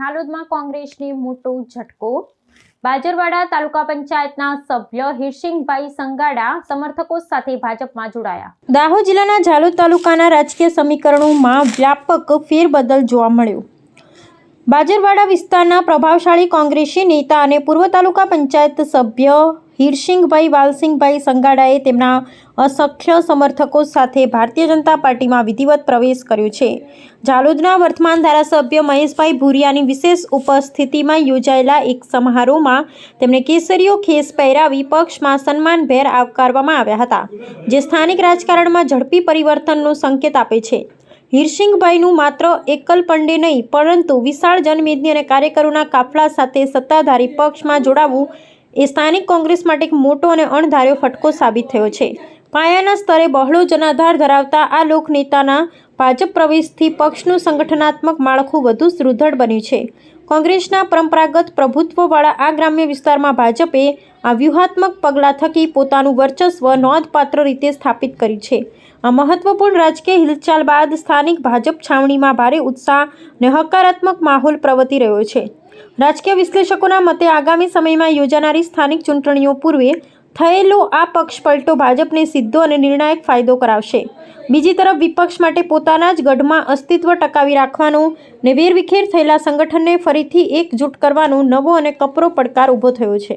ઝાલોદમાં કોંગ્રેસને મોટો ઝટકો। બાજરવાડા તાલુકા પંચાયતના સભ્ય હિરસિંગભાઈ સંગાડા સમર્થકો સાથે ભાજપમાં જોડાયા। દાહોદ જિલ્લાના ઝાલોદ તાલુકાના રાજકીય સમીકરણોમાં વ્યાપક ફેરબદલ જોવા મળ્યો। બાજરવાડા વિસ્તારના પ્રભાવશાળી કોંગ્રેસી નેતા અને પૂર્વ તાલુકા પંચાયત સભ્ય હિરસિંગભાઈ વાલસિંગભાઈ સંગાડાએ તેમના અસંખ્ય સમર્થકો સાથે ભારતીય જનતા પાર્ટીમાં વિધિવત પ્રવેશ કર્યો છે। ઝાલોદના વર્તમાન ધારાસભ્ય મહેશભાઈ ભુરિયાની વિશેષ ઉપસ્થિતિમાં યોજાયેલા એક સમારોહમાં તેમને કેસરીયો ખેસ પહેરાવી પક્ષમાં સન્માનભેર આવકારવામાં આવ્યા હતા, જે સ્થાનિક રાજકારણમાં ઝડપી પરિવર્તનનો સંકેત આપે છે। હિરસિંગભાઈનું માત્ર એકલ પંડે નહીં, પરંતુ વિશાળ જનમેદની અને કાર્યકરોના કાફલા સાથે સત્તાધારી પક્ષમાં જોડાવું એ સ્થાનિક કોંગ્રેસ માટે એક મોટો અને અણધાર્યો ફટકો સાબિત થયો છે। પાયાના સ્તરે બહોળો જનાધાર ધરાવતા આ લોકનેતાના ભાજપ પ્રવેશથી પક્ષનું સંગઠનાત્મક માળખું વધુ સુદૃઢ બન્યું છે। કોંગ્રેસના પરંપરાગત પ્રભુત્વવાળા આ ગ્રામ્ય વિસ્તારમાં ભાજપે આ વ્યૂહાત્મક પગલાં થકી પોતાનું વર્ચસ્વ નોંધપાત્ર રીતે સ્થાપિત કર્યું છે। આ મહત્વપૂર્ણ રાજકીય હિલચાલ બાદ સ્થાનિક ભાજપ છાવણીમાં ભારે ઉત્સાહ અને હકારાત્મક માહોલ પ્રવર્તી રહ્યો છે। રાજકીય વિશ્લેષકોના મતે આગામી સમયમાં યોજાનારી સ્થાનિક ચૂંટણીઓ પૂર્વે થયેલો આ પક્ષ પલટો ભાજપને સીધો અને નિર્ણાયક ફાયદો કરાવશે। બીજી તરફ વિપક્ષ માટે પોતાના જ ગઢમાં અસ્તિત્વ ટકાવી રાખવાનો અને વેરવિખેર થયેલા સંગઠનને ફરીથી એકજૂટ કરવાનો નવો અને કપરો પડકાર ઊભો થયો છે।